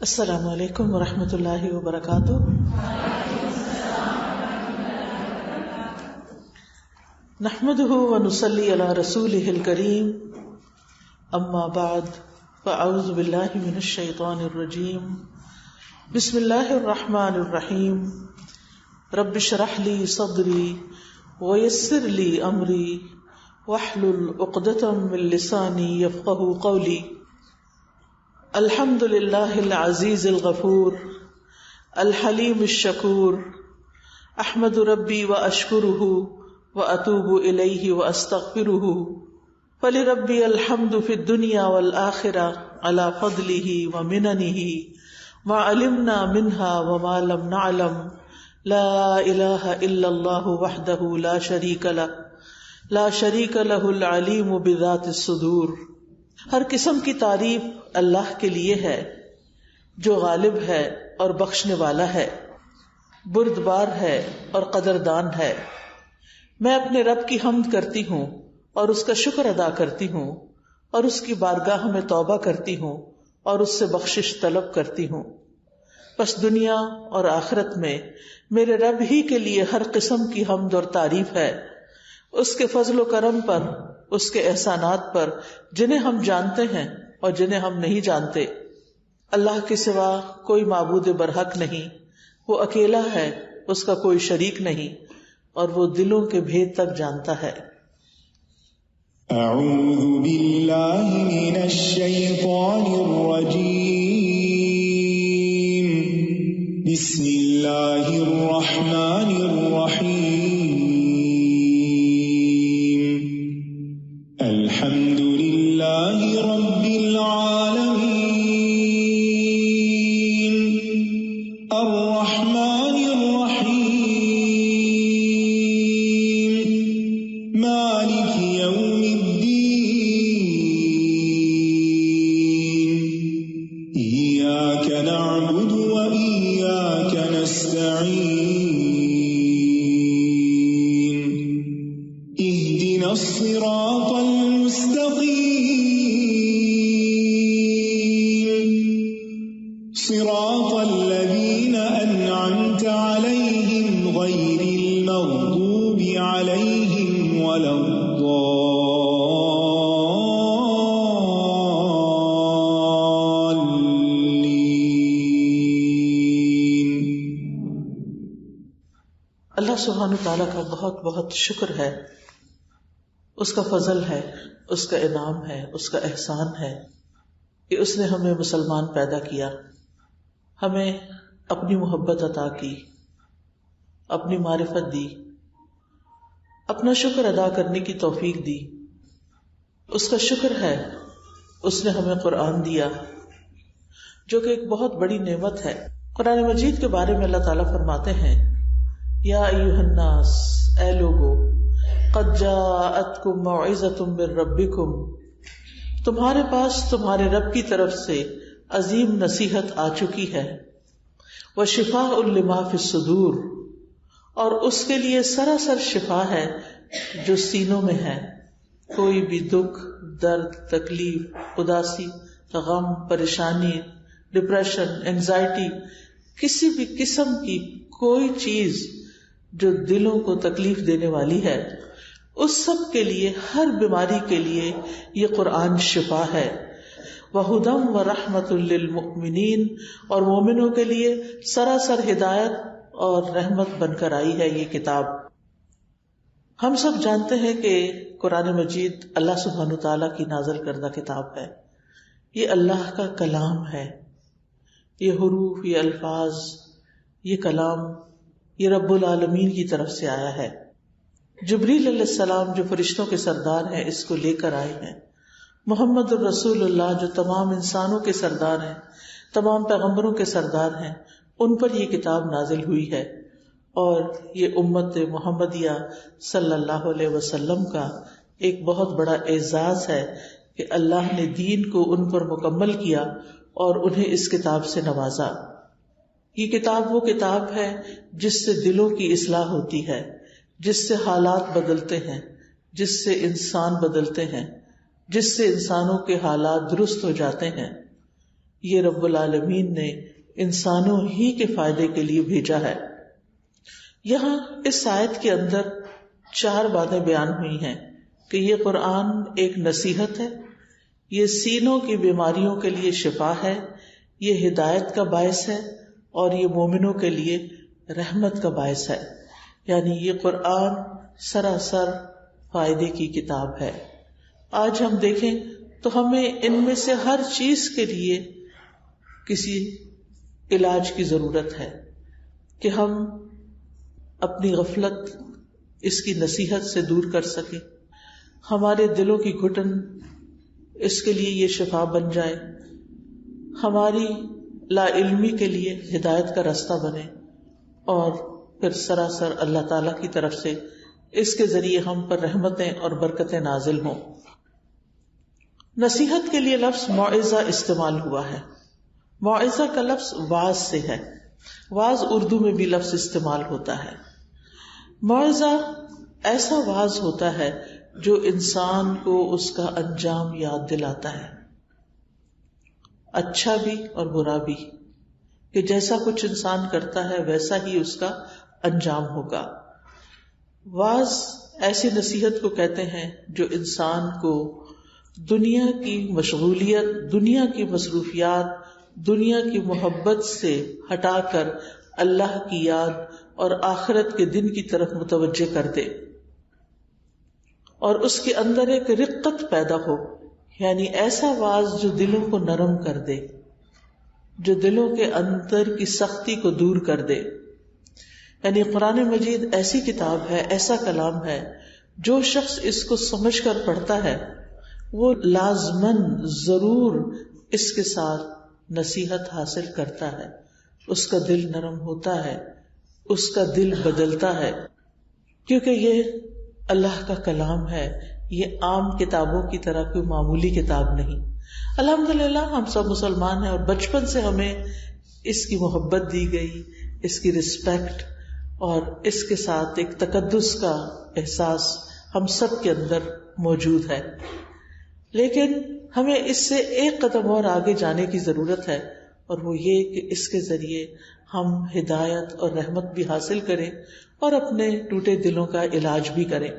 السلام علیکم ورحمۃ اللہ وبرکاتہ۔ نحمده ونصلی علی رسولہ الکریم، اما بعد فاعوذ باللہ من الشیطان الرجیم، بسم اللہ الرحمن الرحیم، رب اشرح لی صدری ویسر لی امری واحلل عقدۃ من لسانی یفقہوا قولی۔ الحمد للہ العزیز الغفور الحلیم الشکور، احمد ربی واشکرہ واتوب الیہ واستغفرہ، فلربی الحمد فی الدنیا والآخرہ علی فضلہ ومننہ ما علمنا منہا وما لم نعلم، لا الہ الا اللہ وحدہ لا شریک لہ العلیم بذات الصدور۔ ہر قسم کی تعریف اللہ کے لیے ہے جو غالب ہے اور بخشنے والا ہے، بردبار ہے اور قدردان ہے۔ میں اپنے رب کی حمد کرتی ہوں اور اس کا شکر ادا کرتی ہوں اور اس کی بارگاہ میں توبہ کرتی ہوں اور اس سے بخشش طلب کرتی ہوں۔ بس دنیا اور آخرت میں میرے رب ہی کے لیے ہر قسم کی حمد اور تعریف ہے، اس کے فضل و کرم پر، اس کے احسانات پر جنہیں ہم جانتے ہیں اور جنہیں ہم نہیں جانتے۔ اللہ کے سوا کوئی معبود برحق نہیں، وہ اکیلا ہے، اس کا کوئی شریک نہیں، اور وہ دلوں کے بھید تک جانتا ہے۔ اعوذ باللہ من الشیطان الرجیم، بسم اللہ الرحمن الرحیم، الحمد للہ رب العالمین، الرحمن الرحیم، مالک یوم الدین، ایاک نعبد و ایاک نستعین، اہدنا الصراط صراط الذین انعمت علیہم غیر المغضوب علیہم ولا الضالین۔ اللہ سبحانہ تعالیٰ کا بہت بہت شکر ہے، اس کا فضل ہے، اس کا انعام ہے، اس کا احسان ہے کہ اس نے ہمیں مسلمان پیدا کیا، ہمیں اپنی محبت عطا کی، اپنی معرفت دی، اپنا شکر ادا کرنے کی توفیق دی۔ اس کا شکر ہے اس نے ہمیں قرآن دیا جو کہ ایک بہت بڑی نعمت ہے۔ قرآن مجید کے بارے میں اللہ تعالیٰ فرماتے ہیں، یا ایھا الناس، اے لوگو، قد جاءتکم موعظۃ من ربکم، تمہارے پاس تمہارے رب کی طرف سے عظیم نصیحت آ چکی ہے، وشفاء لما فی الصدور، اور اس کے لیے سراسر شفا ہے جو سینوں میں ہے۔ کوئی بھی دکھ، درد، تکلیف، اداسی، غم، پریشانی، ڈپریشن، اینگزائٹی، کسی بھی قسم کی کوئی چیز جو دلوں کو تکلیف دینے والی ہے، اس سب کے لیے، ہر بیماری کے لیے یہ قرآن شفا ہے۔ وَهُدًى وَرَحْمَةٌ لِّلْمُؤْمِنِينَ، اور مومنوں کے لیے سراسر ہدایت اور رحمت بن کر آئی ہے یہ کتاب۔ ہم سب جانتے ہیں کہ قرآن مجید اللہ سبحانہ تعالیٰ کی نازل کردہ کتاب ہے، یہ اللہ کا کلام ہے، یہ حروف، یہ الفاظ، یہ کلام، یہ رب العالمین کی طرف سے آیا ہے۔ جبریل علیہ السلام جو فرشتوں کے سردار ہیں اس کو لے کر آئے ہیں، محمد الرسول اللہ جو تمام انسانوں کے سردار ہیں، تمام پیغمبروں کے سردار ہیں، ان پر یہ کتاب نازل ہوئی ہے، اور یہ امت محمدیہ صلی اللہ علیہ وسلم کا ایک بہت بڑا اعزاز ہے کہ اللہ نے دین کو ان پر مکمل کیا اور انہیں اس کتاب سے نوازا۔ یہ کتاب وہ کتاب ہے جس سے دلوں کی اصلاح ہوتی ہے، جس سے حالات بدلتے ہیں، جس سے انسان بدلتے ہیں، جس سے انسانوں کے حالات درست ہو جاتے ہیں۔ یہ رب العالمین نے انسانوں ہی کے فائدے کے لیے بھیجا ہے. یہاں اس آیت کے اندر 4 باتیں بیان ہوئی ہیں کہ یہ قرآن ایک نصیحت ہے، یہ سینوں کی بیماریوں کے لیے شفا ہے، یہ ہدایت کا باعث ہے، اور یہ مومنوں کے لیے رحمت کا باعث ہے. یعنی یہ قرآن سراسر فائدے کی کتاب ہے. آج ہم دیکھیں تو ہمیں ان میں سے ہر چیز کے لیے کسی علاج کی ضرورت ہے کہ ہم اپنی غفلت اس کی نصیحت سے دور کر سکیں، ہمارے دلوں کی گھٹن اس کے لیے یہ شفا بن جائے، ہماری لا علمی کے لیے ہدایت کا راستہ بنے، اور پھر سراسر اللہ تعالی کی طرف سے اس کے ذریعے ہم پر رحمتیں اور برکتیں نازل ہوں. نصیحت کے لیے لفظ موعظہ استعمال ہوا ہے. موعظہ کا لفظ واعظ سے ہے. واعظ اردو میں بھی لفظ استعمال ہوتا ہے. موعظہ ایسا واعظ ہوتا ہے جو انسان کو اس کا انجام یاد دلاتا ہے، اچھا بھی اور برا بھی، کہ جیسا کچھ انسان کرتا ہے ویسا ہی اس کا انجام ہوگا. واعظ ایسی نصیحت کو کہتے ہیں جو انسان کو دنیا کی مشغولیت، دنیا کی مصروفیات، دنیا کی محبت سے ہٹا کر اللہ کی یاد اور آخرت کے دن کی طرف متوجہ کر دے، اور اس کے اندر ایک رقت پیدا ہو. یعنی ایسا واعظ جو دلوں کو نرم کر دے، جو دلوں کے اندر کی سختی کو دور کر دے. یعنی قرآن مجید ایسی کتاب ہے، ایسا کلام ہے، جو شخص اس کو سمجھ کر پڑھتا ہے وہ لازماً ضرور اس کے ساتھ نصیحت حاصل کرتا ہے، اس کا دل نرم ہوتا ہے، اس کا دل بدلتا ہے، کیونکہ یہ اللہ کا کلام ہے. یہ عام کتابوں کی طرح کوئی معمولی کتاب نہیں. الحمدللہ ہم سب مسلمان ہیں اور بچپن سے ہمیں اس کی محبت دی گئی، اس کی رسپیکٹ اور اس کے ساتھ ایک تقدس کا احساس ہم سب کے اندر موجود ہے. لیکن ہمیں اس سے ایک قدم اور آگے جانے کی ضرورت ہے، اور وہ یہ کہ اس کے ذریعے ہم ہدایت اور رحمت بھی حاصل کریں اور اپنے ٹوٹے دلوں کا علاج بھی کریں.